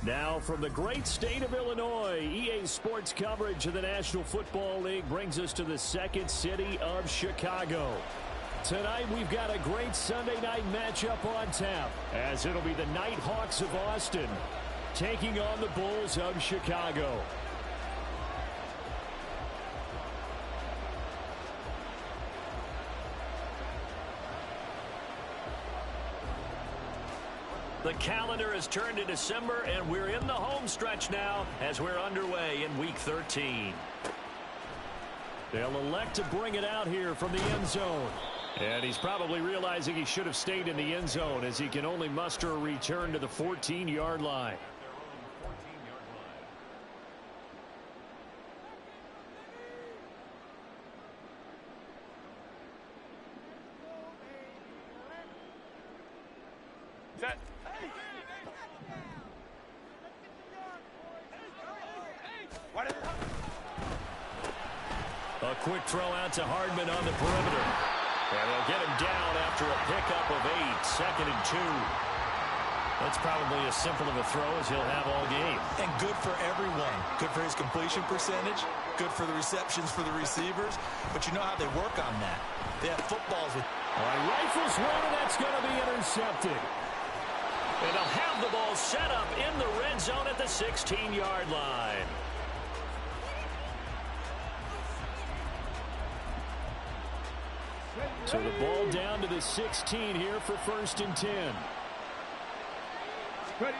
Now from the great state of Illinois, EA Sports coverage of the National Football League brings us to the second city of Chicago. Tonight we've got a great Sunday night matchup on tap, as it'll be the Nighthawks of Austin taking on the Bulls of Chicago. The calendar has turned to December, and we're in the home stretch now as we're underway in Week 13. They'll elect to bring it out here from the end zone. And he's probably realizing he should have stayed in the end zone, as he can only muster a return to the 14-yard line. Set. A quick throw out to Hardman on the perimeter. And they'll get him down after a pickup of 8, 2nd and 2. That's probably as simple of a throw as he'll have all game. And good for everyone. Good for his completion percentage. Good for the receptions for the receivers. But you know how they work on that. They have footballs with... All right, rifles one, and that's going to be intercepted. And they'll have the ball set up in the red zone at the 16-yard line. So the ball down to the 16 here for 1st and 10. Ready.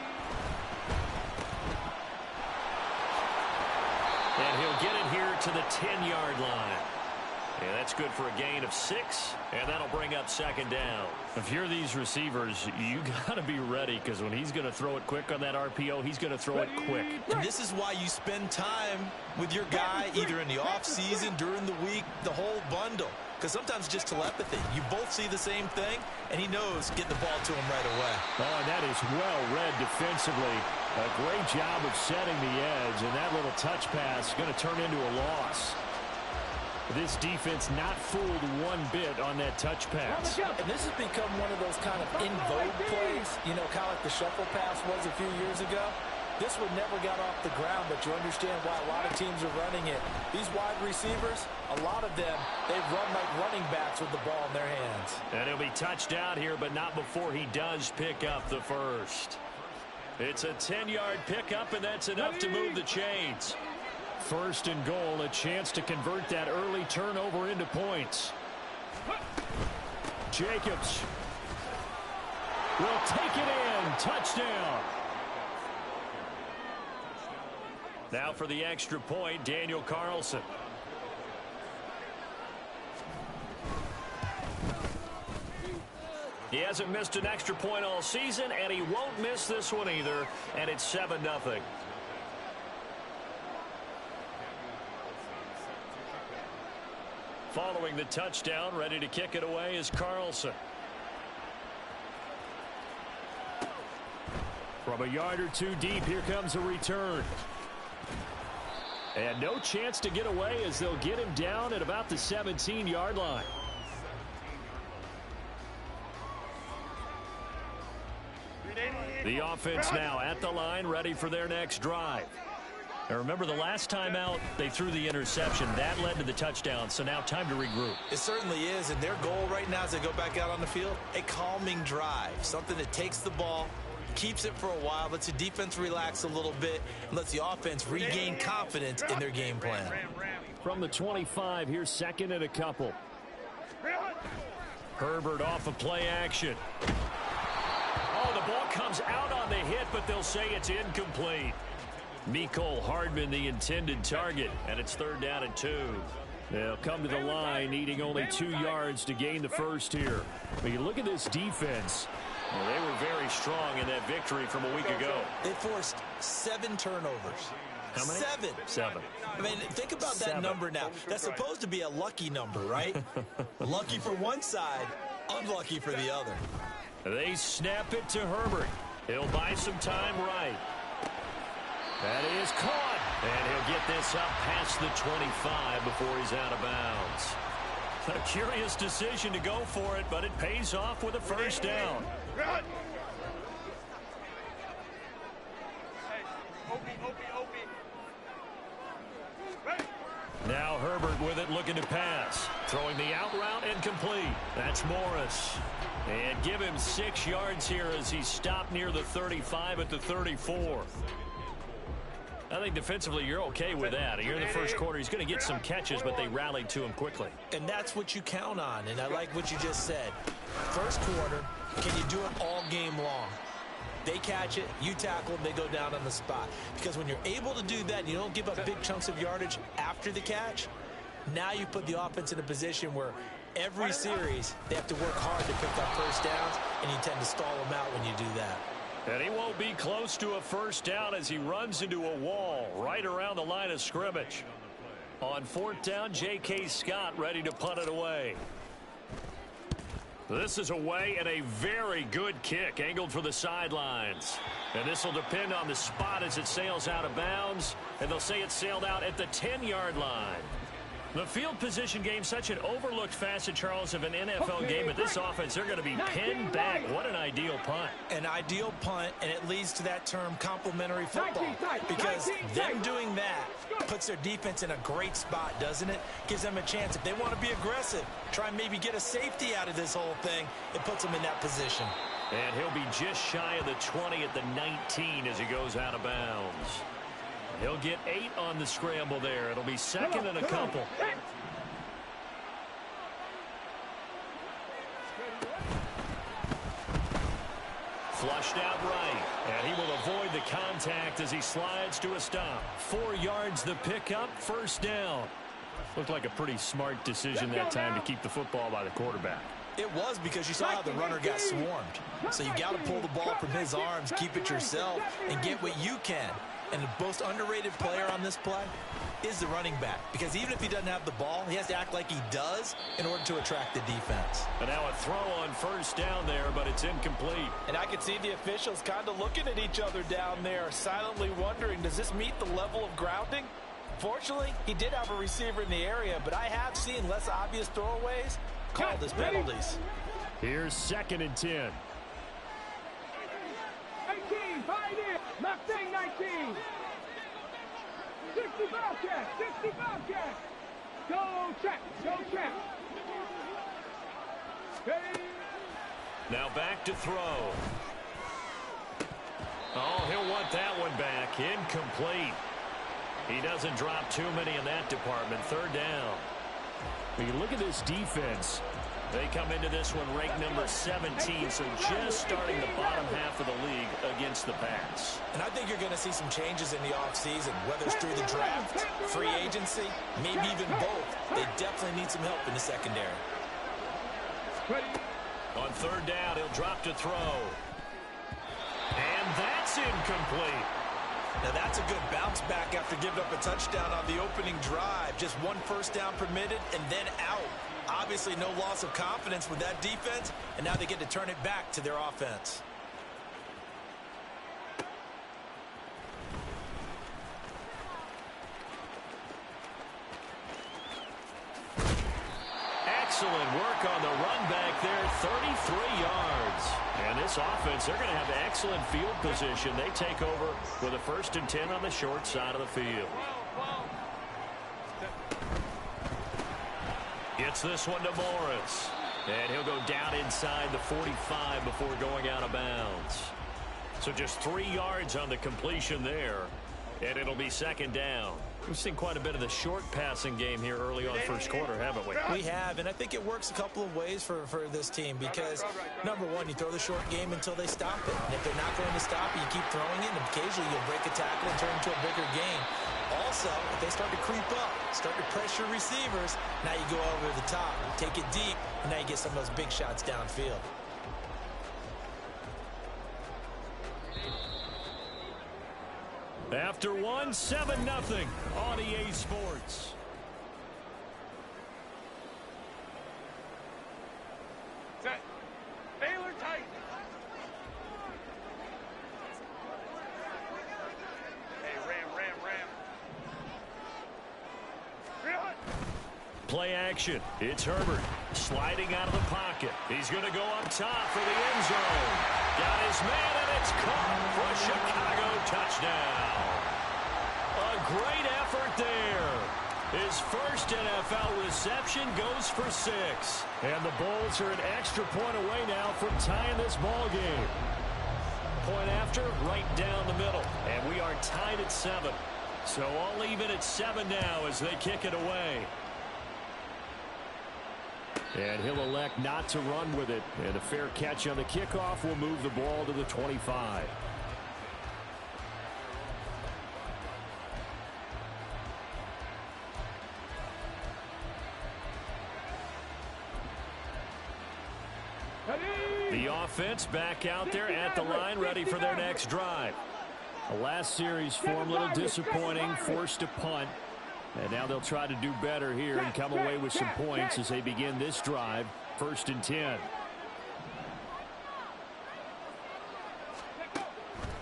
And he'll get it here to the 10-yard line. And that's good for a gain of 6, and that'll bring up 2nd down. If you're these receivers, you got to be ready, because when he's going to throw it quick on that RPO, he's going to throw it quick. And this is why you spend time with your guy, either in the offseason, during the week, the whole bundle. Because sometimes just telepathy. You both see the same thing, and he knows get the ball to him right away. Oh, and that is well read defensively. A great job of setting the edge, and that little touch pass is going to turn into a loss. This defense not fooled one bit on that touch pass. And this has become one of those kind of in vogue plays, you know, kind of like the shuffle pass was a few years ago. This one never got off the ground, but you understand why a lot of teams are running it. These wide receivers, a lot of them, they've run like running backs with the ball in their hands. And he'll be touched down here, but not before he does pick up the first. It's a 10-yard pickup, and that's enough to move the chains. 1st and goal, a chance to convert that early turnover into points. Jacobs will take it in. Touchdown. Now for the extra point, Daniel Carlson. He hasn't missed an extra point all season, and he won't miss this one either, and it's 7-0. Following the touchdown, ready to kick it away is Carlson. From a yard or two deep, here comes a return. And no chance to get away, as they'll get him down at about the 17-yard line. The offense now at the line, ready for their next drive. Now remember, the last time out, they threw the interception. That led to the touchdown, so now time to regroup. It certainly is, and their goal right now as they go back out on the field, a calming drive, something that takes the ball, keeps it for a while, lets the defense relax a little bit, and lets the offense regain confidence in their game plan. From the 25, here's 2nd and a couple. Herbert off of play action. Oh, the ball comes out on the hit, but they'll say it's incomplete. Mecole Hardman, the intended target, and it's 3rd down and 2. They'll come to the line, needing only 2 yards to gain the first here. But you look at this defense. Well, they were very strong in that victory from a week ago. They forced 7 turnovers. How many? 7. 7. I mean, think about that number now. That's supposed to be a lucky number, right? Lucky for one side, unlucky for the other. They snap it to Herbert. He'll buy some time right. That is caught. And he'll get this up past the 25 before he's out of bounds. A curious decision to go for it, but it pays off with a 1st down. Herbert with it, looking to pass. Throwing the out route and complete. That's Morris. And give him 6 yards here as he stopped near the 35 at the 34. I think defensively you're okay with that. Here in the first quarter, he's going to get some catches, but they rallied to him quickly. And that's what you count on, and I like what you just said. First quarter, can you do it all game long? They catch it, you tackle them, they go down on the spot. Because when you're able to do that, and you don't give up big chunks of yardage after the catch, now you put the offense in a position where every series they have to work hard to pick up first downs, and you tend to stall them out when you do that. And he won't be close to a first down as he runs into a wall right around the line of scrimmage. On 4th down, J.K. Scott ready to punt it away. This is away and a very good kick angled for the sidelines. And this will depend on the spot as it sails out of bounds. And they'll say it sailed out at the 10-yard line. The field position game, such an overlooked facet, Charles, of an NFL game. But this offense, they're going to be pinned back. What an ideal punt. An ideal punt, and it leads to that term complementary football. Because them doing that puts their defense in a great spot, doesn't it? Gives them a chance. If they want to be aggressive, try and maybe get a safety out of this whole thing, it puts them in that position. And he'll be just shy of the 20 at the 19 as he goes out of bounds. He'll get 8 on the scramble there. It'll be second and a couple. Flushed out right. And he will avoid the contact as he slides to a stop. 4 yards the pickup, first down. Looked like a pretty smart decision that time to keep the football by the quarterback. It was, because you saw how the runner got swarmed. So you got to pull the ball from his arms, keep it yourself, and get what you can. And the most underrated player on this play is the running back. Because even if he doesn't have the ball, he has to act like he does in order to attract the defense. And now a throw on first down there, but it's incomplete. And I can see the officials kind of looking at each other down there, silently wondering, does this meet the level of grounding? Fortunately, he did have a receiver in the area, but I have seen less obvious throwaways called as penalties. Here's 2nd and 10. 18, find it. Left thing, 19. 60 Bobcat, 60 Bobcat. Go check, go check. Hey. Now back to throw. Oh, he'll want that one back. Incomplete. He doesn't drop too many in that department. 3rd down. When you look at this defense, they come into this one ranked number 17, so just starting the bottom half of the league against the pass. And I think you're going to see some changes in the offseason, whether it's through the draft, free agency, maybe even both. They definitely need some help in the secondary. On 3rd down, he'll drop to throw. And that's incomplete. Now that's a good bounce back after giving up a touchdown on the opening drive. Just 1 first down permitted and then out. Obviously no loss of confidence with that defense, and now they get to turn it back to their offense. Excellent work on the run back there, 33 yards. And this offense, they're going to have excellent field position. They take over with a 1st and 10 on the short side of the field. Gets this one to Morris. And he'll go down inside the 45 before going out of bounds. So just 3 yards on the completion there. And it'll be 2nd down. We've seen quite a bit of the short passing game here early on first quarter, haven't we? We have, and I think it works a couple of ways for this team because, number one, you throw the short game until they stop it. And if they're not going to stop it, you keep throwing it, and occasionally you'll break a tackle and turn into a bigger game. Also, if they start to creep up, start to pressure receivers, now you go over the top, take it deep, and now you get some of those big shots downfield. After 1, 7-0 on EA Sports. Set. Baylor tight. Hey, ram. Play action. It's Herbert sliding out of the pocket. He's going to go up top for the end zone. Got his man, and it's caught for a Chicago touchdown. A great effort there. His first NFL reception goes for 6. And the Bulls are an extra point away now from tying this ball game. Point after, right down the middle. And we are tied at 7. So all even at 7 now as they kick it away. And he'll elect not to run with it. And a fair catch on the kickoff will move the ball to the 25. The offense back out there at the line, ready for their next drive. The last series form a little disappointing, forced a punt. And now they'll try to do better here and come away with some points as they begin this drive, 1st and 10.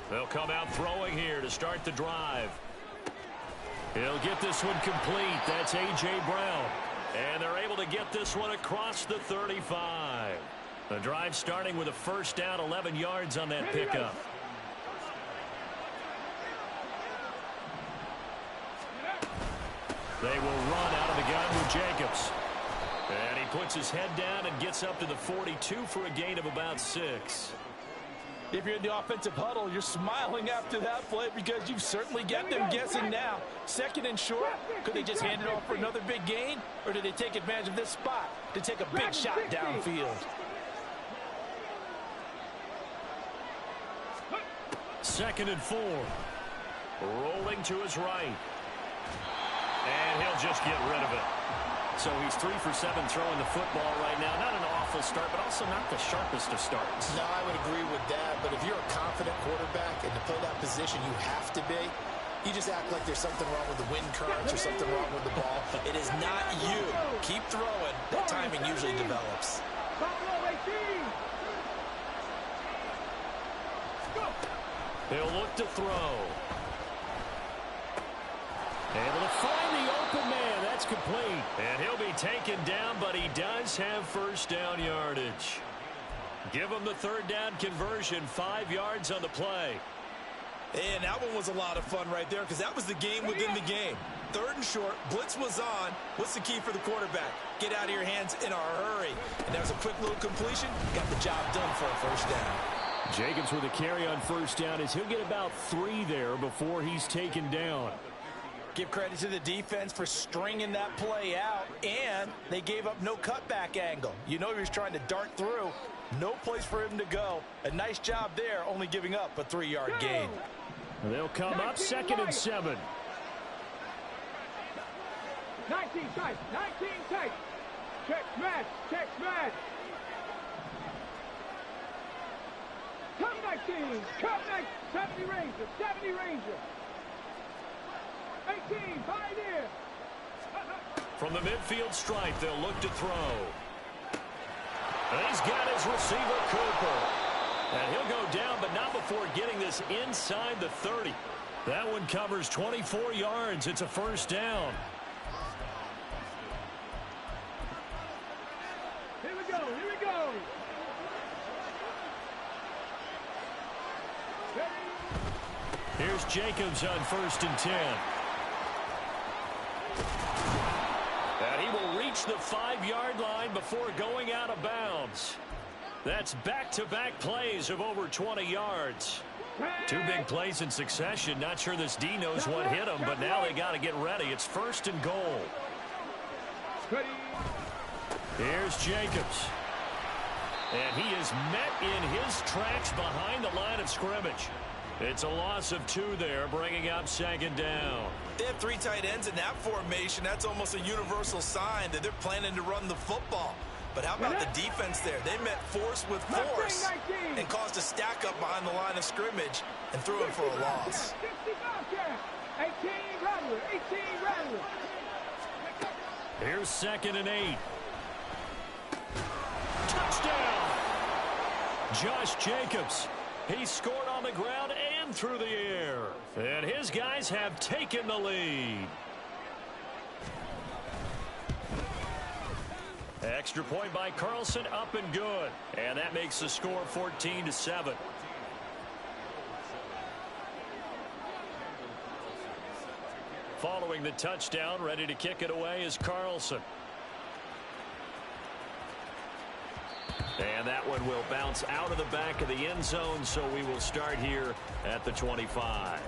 They'll come out throwing here to start the drive. He'll get this one complete. That's A.J. Brown. And they're able to get this one across the 35. The drive starting with a first down, 11 yards on that pickup. They will run out of the gun with Jacobs. And he puts his head down and gets up to the 42 for a gain of about 6. If you're in the offensive huddle, you're smiling after that play because you've certainly got them guessing now. 2nd and short, could they just hand it off for another big gain? Or did they take advantage of this spot to take a big shot downfield? 2nd and 4. Rolling to his right. And he'll just get rid of it. So he's 3 for 7 throwing the football right now. Not an awful start, but also not the sharpest of starts. No, I would agree with that. But if you're a confident quarterback and to play that position you have to be, you just act like there's something wrong with the wind currents or something wrong with the ball. It is not you. Keep throwing. That timing usually develops. He'll look to throw. Able to find the open man. That's complete. And he'll be taken down, but he does have first down yardage. Give him the 3rd down conversion. 5 yards on the play. And that one was a lot of fun right there because that was the game within the game. 3rd and short. Blitz was on. What's the key for the quarterback? Get out of your hands in a hurry. And there's a quick little completion. Got the job done for a first down. Jacobs with a carry on first down as he'll get about 3 there before he's taken down. Give credit to the defense for stringing that play out, and they gave up no cutback angle. You know he was trying to dart through. No place for him to go. A nice job there, only giving up a 3-yard gain. They'll come up 2nd and 7. 19 tight, 19 tight. Check smash, check smash. Come 19, come 70 Ranger, 70 Ranger. 18, Pioneer. From the midfield stripe, they'll look to throw. And he's got his receiver, Cooper. And he'll go down, but not before getting this inside the 30. That one covers 24 yards. It's a first down. Here we go, here we go. Here's Jacobs on 1st and 10. And he will reach the 5-yard line before going out of bounds. That's back-to-back plays of over 20 yards. 2 big plays in succession. Not sure this D knows what hit him, but now they got to get ready. It's 1st and goal. Here's Jacobs. And he is met in his tracks behind the line of scrimmage. It's a loss of 2 there, bringing up 2nd down. They have 3 tight ends in that formation. That's almost a universal sign that they're planning to run the football. But how about the defense there? They met force with force and caused a stack up behind the line of scrimmage and threw him for a loss. 18 Rattler, 18 Rattler. Here's 2nd and 8. Touchdown! Josh Jacobs. He scored on the ground and through the air. And his guys have taken the lead. Extra point by Carlson, up and good. And that makes the score 14-7. Following the touchdown, ready to kick it away is Carlson. And that one will bounce out of the back of the end zone, so we will start here at the 25.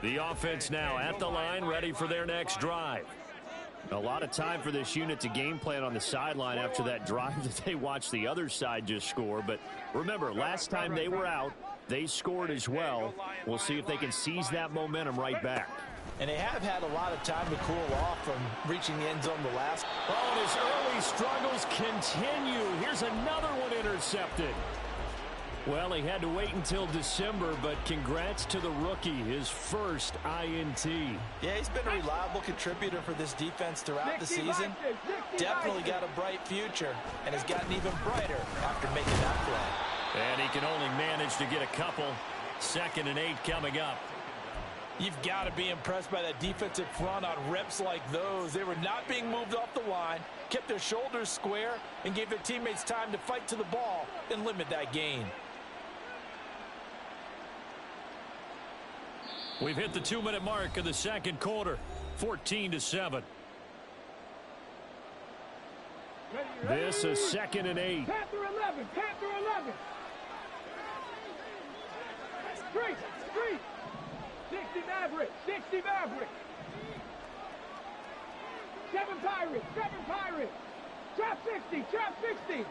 The offense now at the line, ready for their next drive. A lot of time for this unit to game plan on the sideline after that drive that they watched the other side just score. But remember, last time they were out, they scored as well. We'll see if they can seize that momentum right back. And they have had a lot of time to cool off from reaching the end zone the last. Oh, and his early struggles continue. Here's another one intercepted. Well, he had to wait until December, but congrats to the rookie, his first INT. Yeah, he's been a reliable contributor for this defense throughout the season. Definitely got a bright future, and has gotten even brighter after making that play. And he can only manage to get a couple. 2nd and 8 coming up. You've got to be impressed by that defensive front on reps like those. They were not being moved off the line, kept their shoulders square, and gave their teammates time to fight to the ball and limit that gain. We've hit the 2-minute mark of the second quarter, 14-7. This is 2nd and 8. Panther 11, Panther 11. Street, 60 Maverick, 60 Maverick. 7 Pirates, 7 Pirates. Trap 60, trap 60.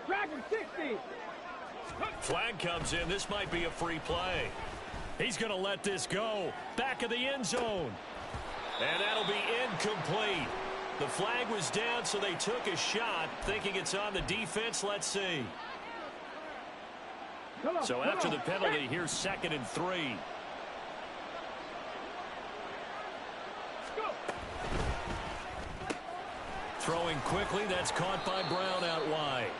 Dragon 60. Flag comes in. This might be a free play. He's going to let this go. Back of the end zone. And that'll be incomplete. The flag was down, so they took a shot, thinking it's on the defense. Let's see. So after the penalty, here's 2nd and 3. Throwing quickly. That's caught by Brown out wide.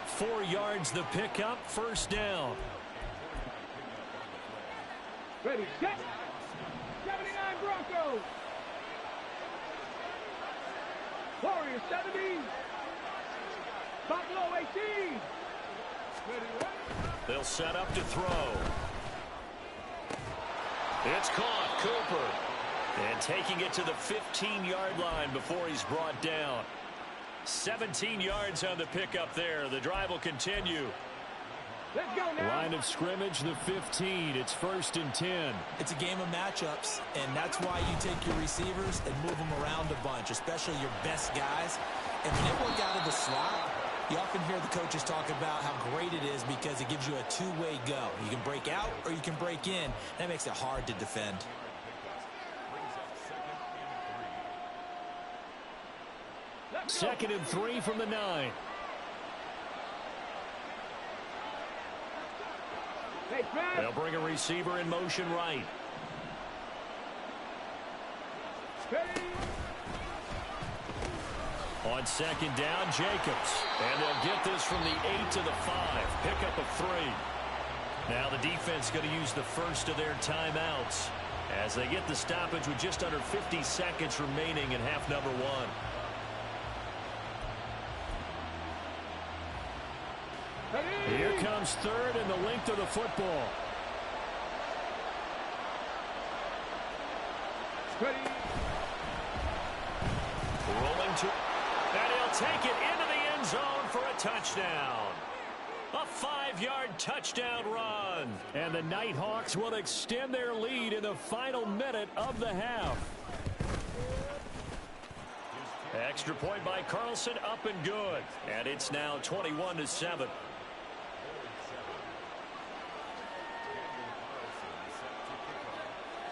4 yards the pickup, 1st down. Ready, set. 79 Broncos. Warriors 70. Buffalo 18. Ready, they'll set up to throw. It's caught. Cooper. And taking it to the 15-yard line before he's brought down. 17 yards on the pickup there. The drive will continue. Let's go now. Line of scrimmage, the 15. It's 1st and 10. It's a game of matchups, and that's why you take your receivers and move them around a bunch, especially your best guys. And when they work out of the slot, you often hear the coaches talk about how great it is because it gives you a two-way go. You can break out or you can break in. That makes it hard to defend. Second and 3 from the 9. They'll bring a receiver in motion right. On 2nd down, Jacobs. And they'll get this from the 8 to the 5. Pickup of 3. Now the defense going to use the first of their timeouts as they get the stoppage with just under 50 seconds remaining in half number 1. Here comes 3rd and the length of the football. Rolling to, and he'll take it into the end zone for a touchdown. A 5-yard touchdown run. And the Nighthawks will extend their lead in the final minute of the half. Extra point by Carlson, up and good. And it's now 21-7.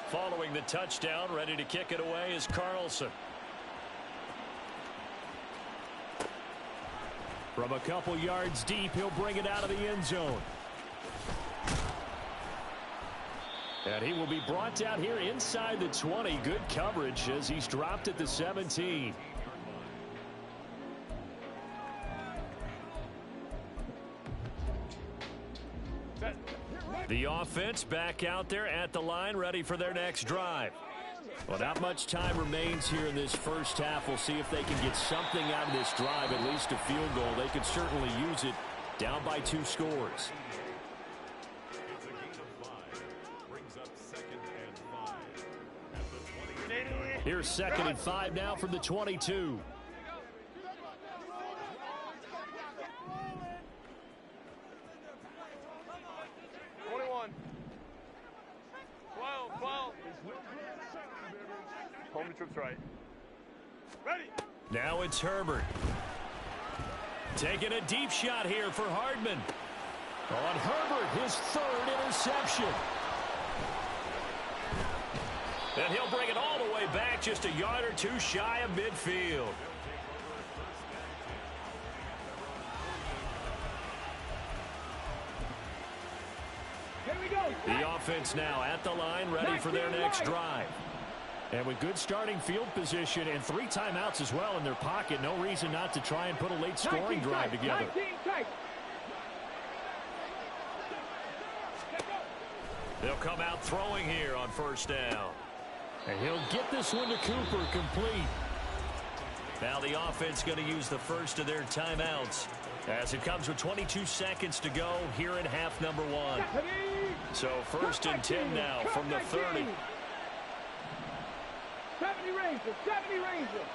Following the touchdown, ready to kick it away is Carlson. From a couple yards deep, he'll bring it out of the end zone. And he will be brought down here inside the 20. Good coverage as he's dropped at the 17. The offense back out there at the line, ready for their next drive. Well, not much time remains here in this first half. We'll see if they can get something out of this drive, at least a field goal. They could certainly use it, down by 2 scores. Here's 2nd and 5 now from the 22. Home trips right. Ready. Now it's Herbert. Taking a deep shot here for Hardman. On Herbert, his 3rd interception. And he'll bring it all the way back, just a yard or 2 shy of midfield. Here we go. The offense now at the line, ready for their next drive. And with good starting field position and 3 timeouts as well in their pocket, no reason not to try and put a late scoring drive together. They'll come out throwing here on 1st down. And he'll get this one to Cooper, complete. Now the offense going to use the first of their timeouts as it comes with 22 seconds to go here in half number 1. So 1st and 10 now from the 30. 70 Rangers, 70 Rangers.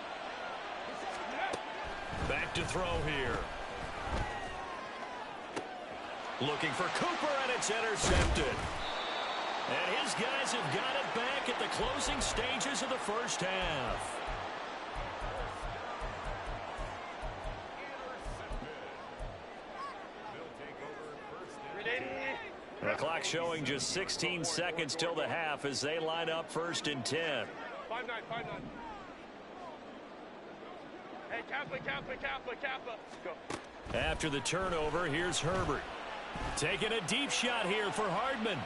Back to throw here. Looking for Cooper, and it's intercepted. And his guys have got it back at the closing stages of the first half. The clock showing just 16 seconds till the half as they line up 1st and 10. 5-9, 5-9. Hey, Kappa. Go. After the turnover, here's Herbert. Taking a deep shot here for Hardman.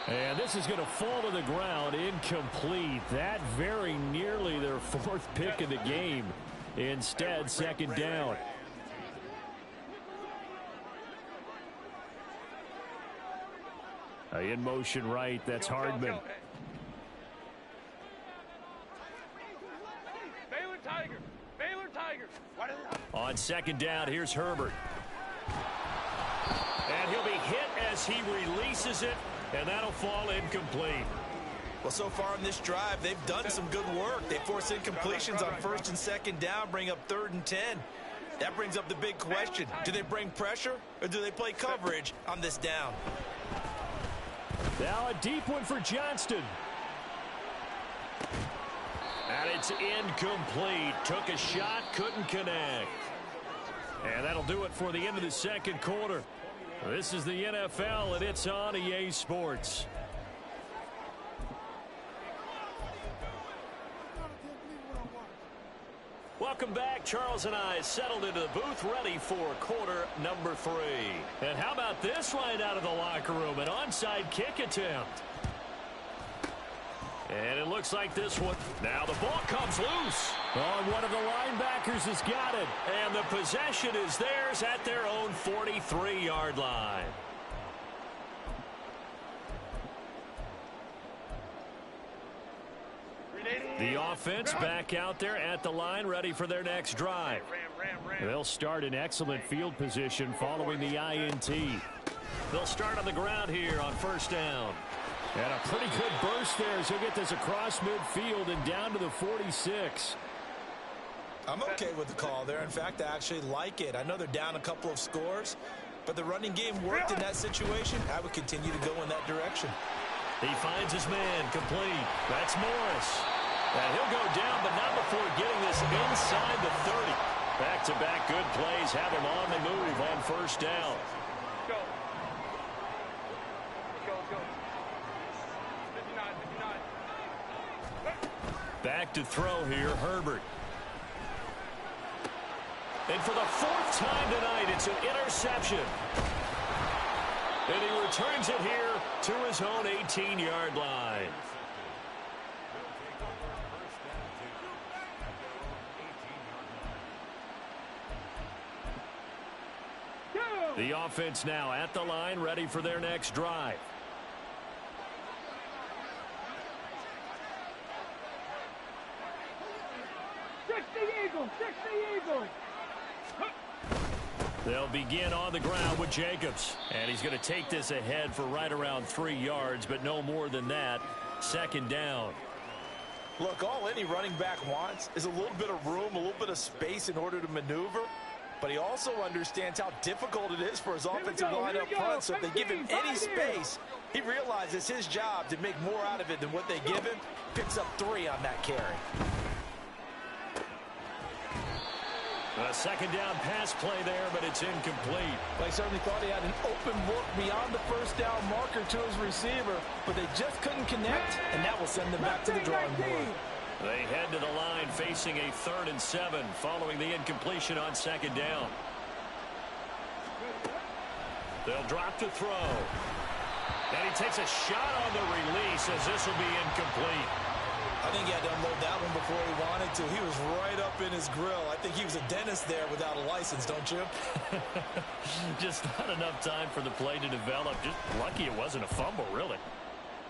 And this is going to fall to the ground, incomplete. That very nearly their 4th pick of the game. Instead, 2nd down. In motion right, that's Hardman. Baylor Tiger. On 2nd down, here's Herbert. And he'll be hit as he releases it, and that'll fall incomplete. Well, so far in this drive, they've done some good work. They force incompletions on 1st and 2nd down, bring up 3rd and 10. That brings up the big question. Do they bring pressure, or do they play coverage on this down? Now a deep one for Johnston. And it's incomplete. Took a shot, couldn't connect. And that'll do it for the end of the 2nd quarter. This is the NFL, and it's on EA Sports. Welcome back. Charles and I settled into the booth, ready for quarter number 3. And how about this right out of the locker room? An onside kick attempt. And it looks like this one. Now the ball comes loose. Oh, one of the linebackers has got it. And the possession is theirs at their own 43-yard line. The offense back out there at the line, ready for their next drive. They'll start in excellent field position following the INT. They'll start on the ground here on 1st down. And a pretty good burst there as he'll get this across midfield and down to the 46. I'm okay with the call there. In fact, I actually like it. I know they're down a couple of scores, but the running game worked in that situation. I would continue to go in that direction. He finds his man, complete. That's Morris. And he'll go down, but not before getting this inside the 30. Back-to-back good plays have him on the move on 1st down. Go. Let's go. 59. Back to throw here, Herbert. And for the 4th time tonight, it's an interception. And he returns it here to his own 18-yard line. The offense now at the line, ready for their next drive. Eagles. 60 Eagles. They'll begin on the ground with Jacobs. And he's going to take this ahead for right around 3 yards, but no more than that. Second down. Look, all any running back wants is a little bit of room, a little bit of space in order to maneuver. But he also understands how difficult it is for his offensive line up front. So if they give him any space, he realizes his job to make more out of it than what they give him. Picks up 3 on that carry. A second down pass play there, but it's incomplete. Well, he certainly thought he had an open look beyond the first down marker to his receiver, but they just couldn't connect, and that will send them back to the drawing board. They head to the line facing a 3rd and 7 following the incompletion on second down. They'll drop to throw. And he takes a shot on the release as this will be incomplete. I think he had to unload that one before he wanted to. He was right up in his grill. I think he was a dentist there without a license, don't you? Just not enough time for the play to develop. Just lucky it wasn't a fumble, really.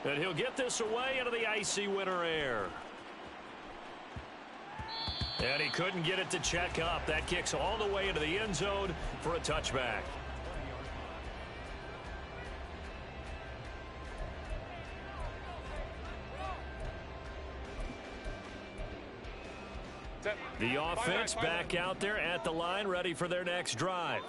And he'll get this away into the icy winter air. And he couldn't get it to check up. That kicks all the way into the end zone for a touchback. The offense back out there at the line, ready for their next drive.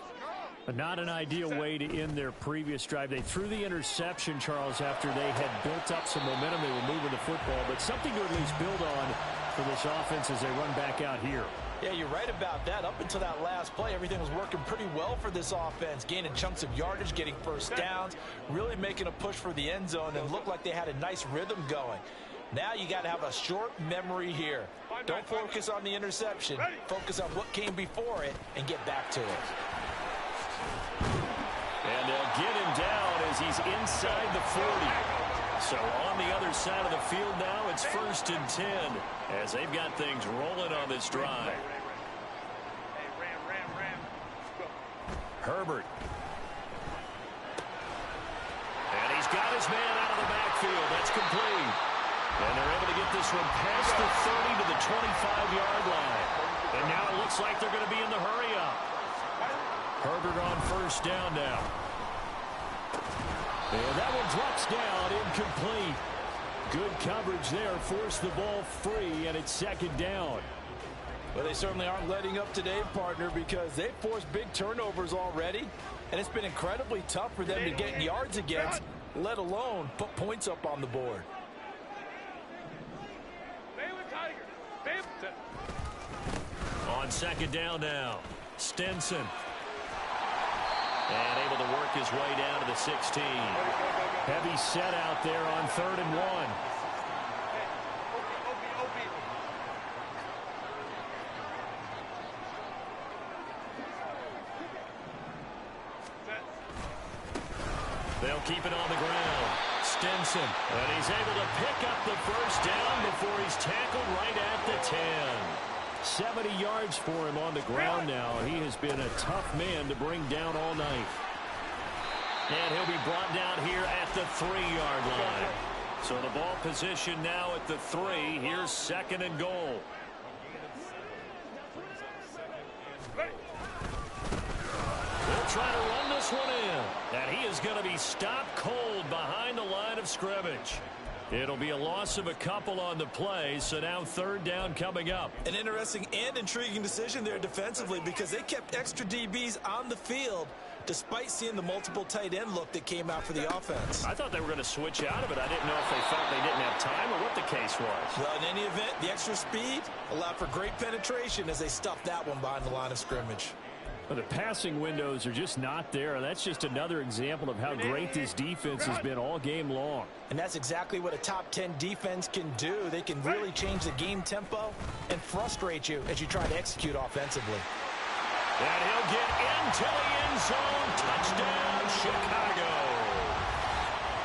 But not an ideal way to end their previous drive. They threw the interception, Charles, after they had built up some momentum. They were moving the football, but something to at least build on for this offense as they run back out here. Yeah, you're right about that. Up until that last play, everything was working pretty well for this offense. Gaining chunks of yardage, getting first downs, really making a push for the end zone, and looked like they had a nice rhythm going. Now you got to have a short memory here. Don't focus on the interception. Focus on what came before it and get back to it. And they'll get him down as he's inside the 40. So on the other side of the field now, it's 1st and 10 as they've got things rolling on this drive. Herbert. And he's got his man out of the backfield. That's complete. And they're able to get this one past the 30 to the 25-yard line. And now it looks like they're going to be in the hurry-up. Herbert on 1st down now. And that one drops down, incomplete. Good coverage there, forced the ball free, and it's 2nd down. Well, they certainly aren't letting up today, partner, because they've forced big turnovers already, and it's been incredibly tough for them to get yards against, let alone put points up on the board. On 2nd down now, Stinson. And able to work his way down to the 16. Heavy set out there on 3rd and 1. They'll keep it on the ground. Stinson. And he's able to pick up the 1st down before he's tackled right at the 10. 70 yards for him on the ground now. He has been a tough man to bring down all night. And he'll be brought down here at the 3-yard line. So the ball position now at the 3. Here's 2nd and goal. They'll try to run this one in. And he is going to be stopped cold behind the line of scrimmage. It'll be a loss of a couple on the play, so now 3rd down coming up. An interesting and intriguing decision there defensively because they kept extra DBs on the field despite seeing the multiple tight end look that came out for the offense. I thought they were going to switch out of it. I didn't know if they felt they didn't have time or what the case was. Well, in any event, the extra speed allowed for great penetration as they stuffed that one behind the line of scrimmage. But the passing windows are just not there. That's just another example of how great this defense has been all game long. And that's exactly what a top 10 defense can do. They can really change the game tempo and frustrate you as you try to execute offensively. And he'll get into the end zone. Touchdown, Chicago.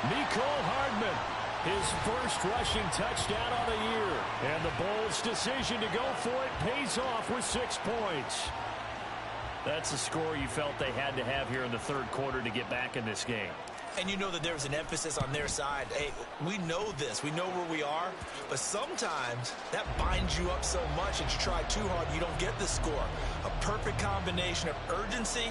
Mecole Hardman, his first rushing touchdown of the year. And the Bulls' decision to go for it pays off with 6 points. That's the score you felt they had to have here in the 3rd quarter to get back in this game. And you know that there's an emphasis on their side. Hey, we know this. We know where we are. But sometimes that binds you up so much that you try too hard, you don't get the score. A perfect combination of urgency,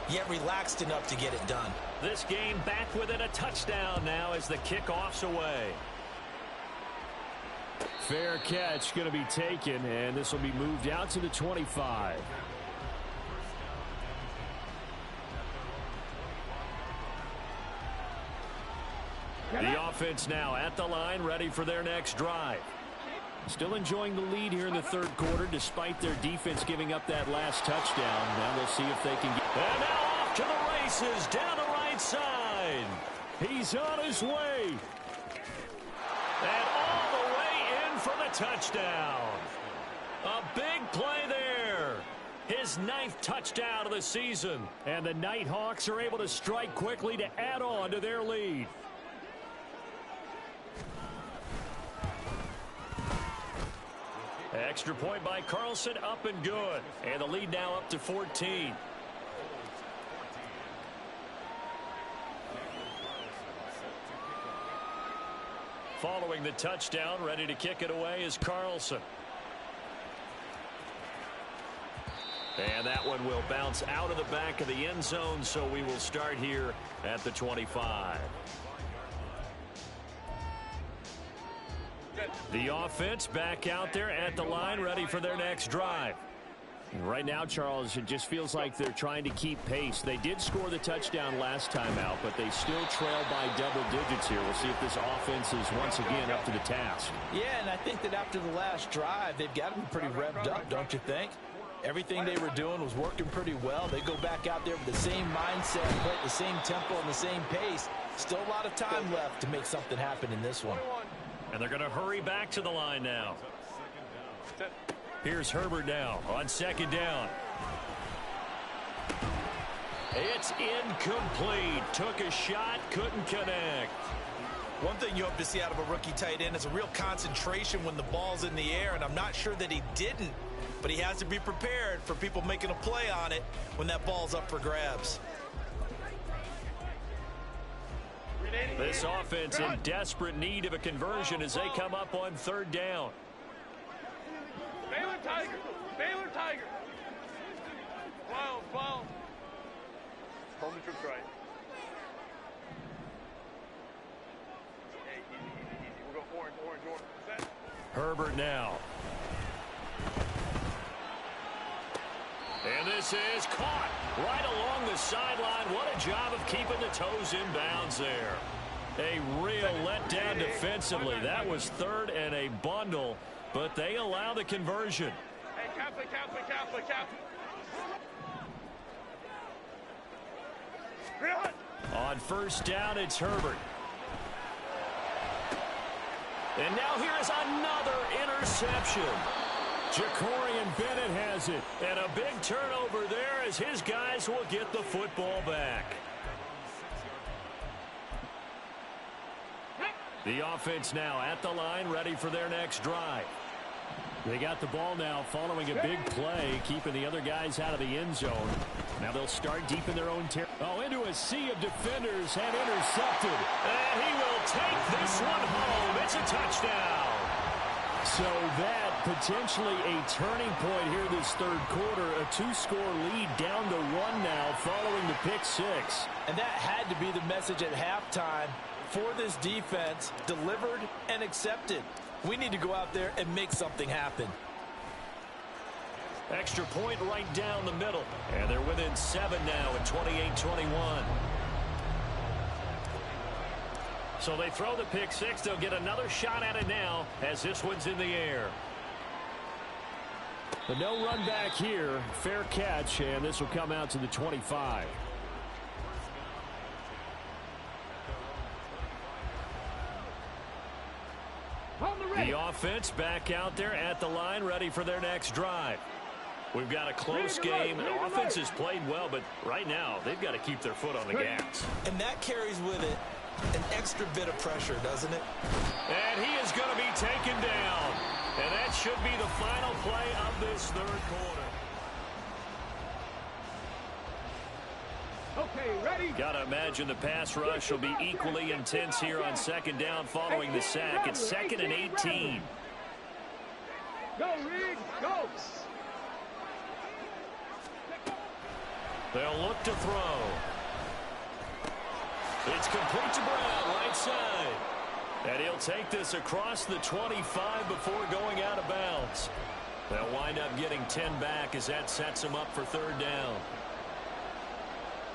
yet relaxed enough to get it done. This game back within a touchdown now as the kickoff's away. Fair catch going to be taken, and this will be moved out to the 25. The offense now at the line, ready for their next drive. Still enjoying the lead here in the third quarter, despite their defense giving up that last touchdown. Now we'll see if they can get... And now off to the races, down the right side. He's on his way. And all the way in for the touchdown. A big play there. His 9th touchdown of the season. And the Nighthawks are able to strike quickly to add on to their lead. Extra point by Carlson, up and good. And the lead now up to 14. Following the touchdown, ready to kick it away is Carlson. And that one will bounce out of the back of the end zone, so we will start here at the 25. The offense back out there at the line, ready for their next drive. Right now, Charles, it just feels like they're trying to keep pace. They did score the touchdown last time out, but they still trail by double digits here. We'll see if this offense is once again up to the task. Yeah, and I think that after the last drive, they've got to be pretty revved up, don't you think? Everything they were doing was working pretty well. They go back out there with the same mindset, play at the same tempo and the same pace. Still a lot of time left to make something happen in this one. And they're going to hurry back to the line now. Here's Herbert now on second down. It's incomplete. Took a shot, couldn't connect. One thing you hope to see out of a rookie tight end is a real concentration when the ball's in the air, and I'm not sure that he didn't, but he has to be prepared for people making a play on it when that ball's up for grabs. This offense in desperate need of a conversion as they come up on third down. Baylor Tiger. Baylor Tiger. Wow. Home troops right. Hey, easy. We'll go orange. Set. Herbert now. And this is caught right along the sideline. What a job of keeping the toes in bounds there. A real letdown defensively. That was third and a bundle, but they allow the conversion. Hey, Catholic. On first down, it's Herbert. And now here is another interception. Jacorian Bennett has it. And a big turnover there as his guys will get the football back. The offense now at the line, ready for their next drive. They got the ball now following a big play, keeping the other guys out of the end zone. Now they'll start deep in their own territory. Oh, into a sea of defenders and intercepted. And he will take this one home. It's a touchdown. So that potentially a turning point here this third quarter. A 2-score lead down to 1 now following the pick six. And that had to be the message at halftime for this defense. Delivered and accepted. We need to go out there and make something happen. Extra point right down the middle. And they're within 7 now at 28-21. So they throw the pick six. They'll get another shot at it now as this one's in the air. But no run back here. Fair catch, and this will come out to the 25. The offense back out there at the line, ready for their next drive. We've got a close game. The offense has played well, but right now they've got to keep their foot on the gas. And that carries with it an extra bit of pressure, doesn't it? And he is going to be taken down. And that should be the final play of this third quarter. Okay, ready? Gotta imagine the pass rush will be equally intense here on second down following the sack. It's 2nd and 18. Go, Reed, go. They'll look to throw. It's complete to Brown, right side. And he'll take this across the 25 before going out of bounds. They'll wind up getting 10 back as that sets them up for 3rd down.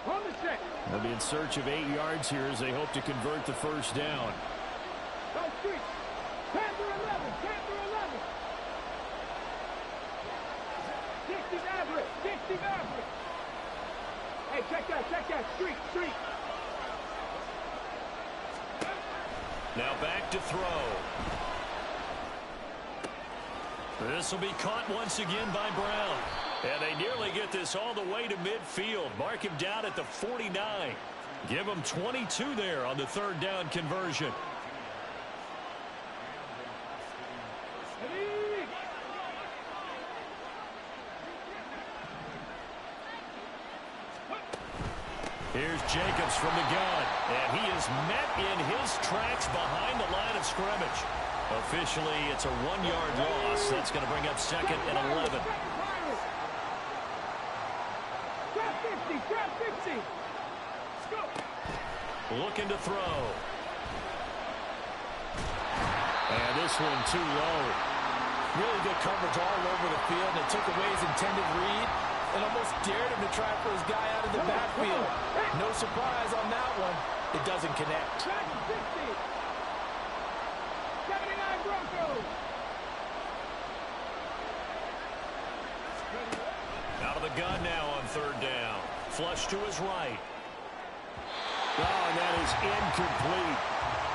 On the set. They'll be in search of 8 yards here as they hope to convert the 1st down. Go, street. 10 through 11, 10 through 11. 60 average, 60 average. Hey, check that, street. Now back to throw. This will be caught once again by Brown. And they nearly get this all the way to midfield. Mark him down at the 49. Give him 22 there on the 3rd down conversion. Here's Jacobs from the gun, and he is met in his tracks behind the line of scrimmage. Officially, it's a 1-yard loss. That's going to bring up 2nd and 11. Trap 50. Let's go. Looking to throw. And this one too low. Really good coverage all over the field. It took away his intended read and almost dared him to try for his guy out of the backfield. No surprise on that one. It doesn't connect. 79 Broncos. Out of the gun now on 3rd down. Flush to his right. Oh, and that is incomplete.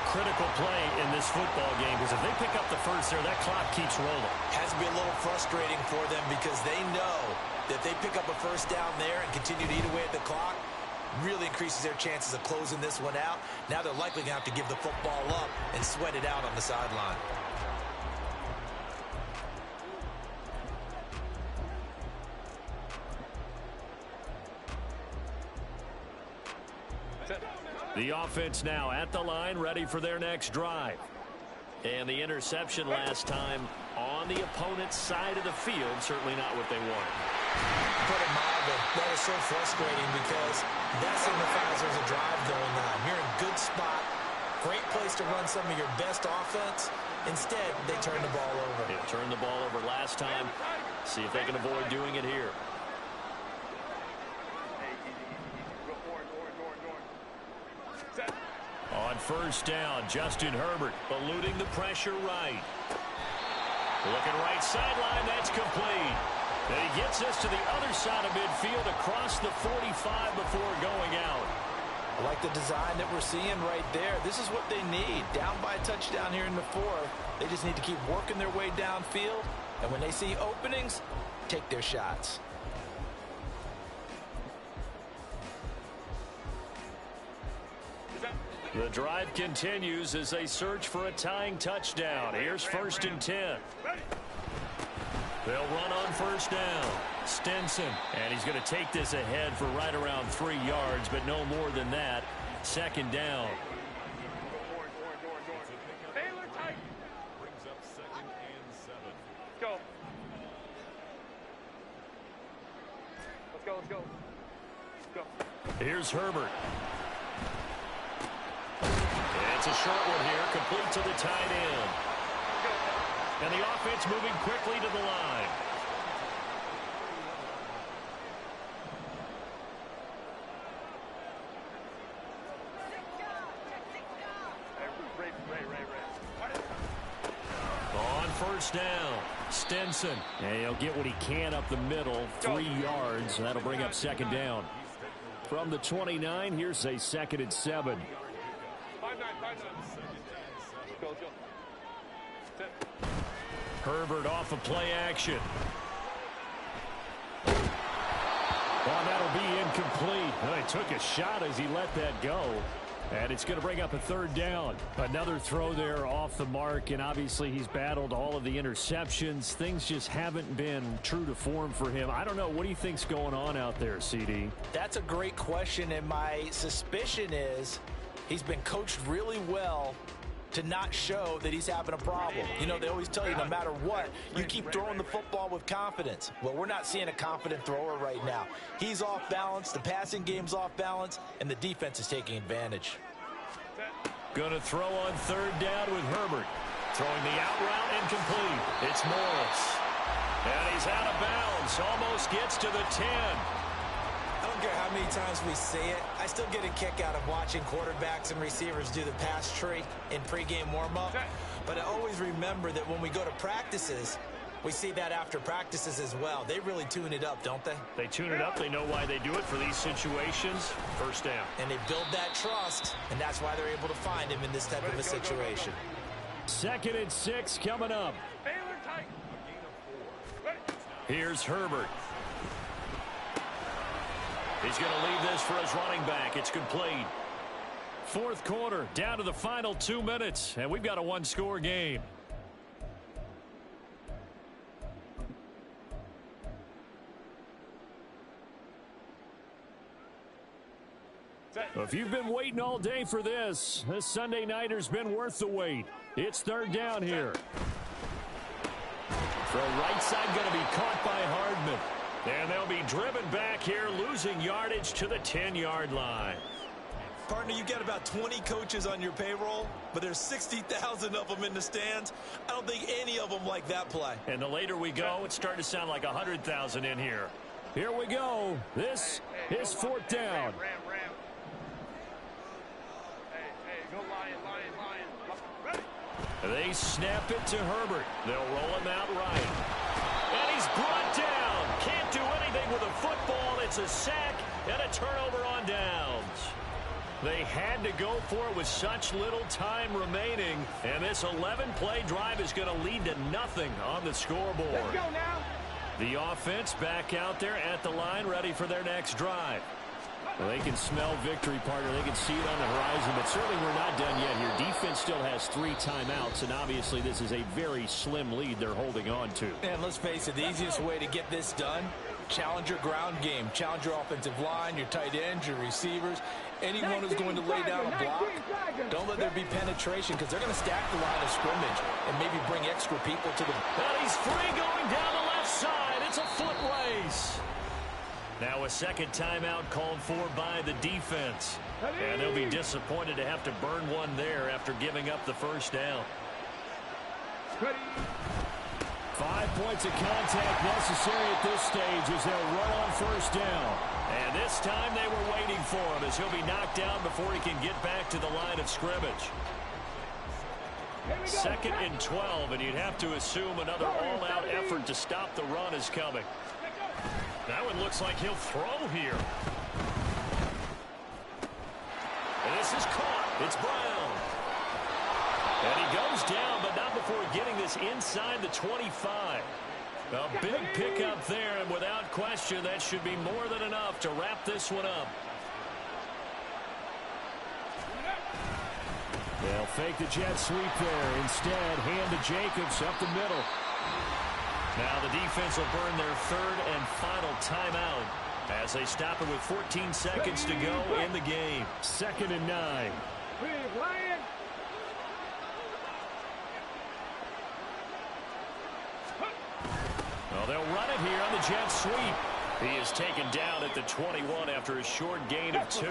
Critical play in this football game because if they pick up the 1st there, that clock keeps rolling. Has to be a little frustrating for them because they know that they pick up a 1st down there and continue to eat away at the clock, really increases their chances of closing this one out. Now they're likely going to have to give the football up and sweat it out on the sideline. The offense now at the line, ready for their next drive. And the interception last time on the opponent's side of the field, certainly not what they wanted. Put it mildly, that is so frustrating because that signifies there's a drive going on. You're in a good spot, great place to run some of your best offense. Instead, they turn the ball over. They turned the ball over last time. See if they can avoid doing it here. On 1st down, Justin Herbert eluding the pressure right. Looking right sideline, that's complete. And he gets us to the other side of midfield across the 45 before going out. I like the design that we're seeing right there. This is what they need. Down by a touchdown here in the 4th. They just need to keep working their way downfield. And when they see openings, take their shots. The drive continues as they search for a tying touchdown. Here's 1st and 10. They'll run on 1st down. Stinson, and he's going to take this ahead for right around 3 yards, but no more than that. 2nd down. Brings up 2nd and 7. Go. Let's go. Here's Herbert. It's a short one here, complete to the tight end. And the offense moving quickly to the line. On 1st down, Stinson. And he'll get what he can up the middle, 3 yards. That'll bring up 2nd down. From the 29, here's a 2nd and 7. Herbert off of play action. Well, that'll be incomplete. Well, he took a shot as he let that go. And it's going to bring up a third down. Another throw there off the mark, and obviously he's battled all of the interceptions. Things just haven't been true to form for him. I don't know. What do you think's going on out there, CD? That's a great question, and my suspicion is he's been coached really well to not show that he's having a problem. You know, they always tell you no matter what, you keep throwing the football with confidence. Well, we're not seeing a confident thrower right now. He's off balance, the passing game's off balance, and the defense is taking advantage. Going to throw on third down with Herbert. Throwing the out route incomplete. It's Morris. And he's out of bounds. Almost gets to the 10. I don't care how many times we say it, I still get a kick out of watching quarterbacks and receivers do the pass tree in pregame warm-up. But I always remember that when we go to practices, we see that after practices as well. They really tune it up, don't they? They tune it up. They know why they do it for these situations. First down. And they build that trust, and that's why they're able to find him in this type of a situation. 2nd and 6 coming up. Here's Herbert. He's going to leave this for his running back. It's complete. 4th quarter, down to the final 2 minutes, and we've got a one-score game. If you've been waiting all day for this Sunday nighter's been worth the wait. It's 3rd down here. Throw right side going to be caught by Hardman. And they'll be driven back here, losing yardage to the 10-yard line. Partner, you've got about 20 coaches on your payroll, but there's 60,000 of them in the stands. I don't think any of them like that play. And the later we go, it's starting to sound like 100,000 in here. Here we go. This is 4th down. They snap it to Herbert. They'll roll him out right. And he's brought down. Can't do anything with a football. It's a sack and a turnover on downs. They had to go for it with such little time remaining. And this 11-play drive is going to lead to nothing on the scoreboard. Let's go now. The offense back out there at the line, ready for their next drive. Well, they can smell victory, partner. They can see it on the horizon, but certainly we're not done yet here. Defense still has 3 timeouts, and obviously this is a very slim lead they're holding on to. And let's face it, the easiest way to get this done, challenge your ground game. Challenge your offensive line, your tight ends, your receivers. Anyone who's going to lay down a block, don't let there be penetration because they're going to stack the line of scrimmage and maybe bring extra people to the... And he's free going down the left side. It's a foot race. Now a second timeout called for by the defense. And they'll be disappointed to have to burn one there after giving up the first down. 5 points of contact necessary at this stage as they'll run on first down. And this time they were waiting for him as he'll be knocked down before he can get back to the line of scrimmage. 2nd and 12, and you'd have to assume another all-out effort to stop the run is coming. That one looks like he'll throw here. And this is caught. It's Brown. And he goes down, but not before getting this inside the 25. A big pickup there, and without question, that should be more than enough to wrap this one up. They'll fake the jet sweep there. Instead, hand to Jacobs up the middle. Now the defense will burn their 3rd and final timeout as they stop it with 14 seconds to go in the game. 2nd and 9. Well, they'll run it here on the jet sweep. He is taken down at the 21 after a short gain of 2.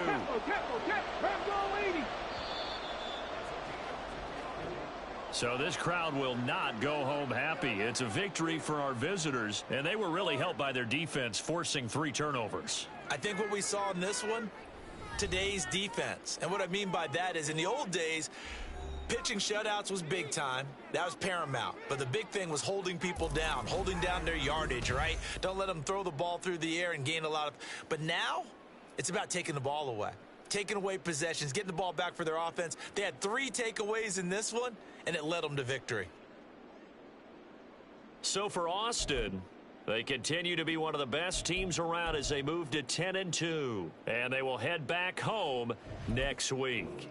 So this crowd will not go home happy. It's a victory for our visitors, and they were really helped by their defense forcing 3 turnovers. I think what we saw in this one, today's defense. And what I mean by that is in the old days, pitching shutouts was big time. That was paramount. But the big thing was holding people down, holding down their yardage, right? Don't let them throw the ball through the air and gain a lot of... But now, it's about taking the ball away. Taking away possessions, getting the ball back for their offense. They had 3 takeaways in this one, and it led them to victory. So for Austin, They continue to be one of the best teams around as they move to 10-2. And they will head back home next week.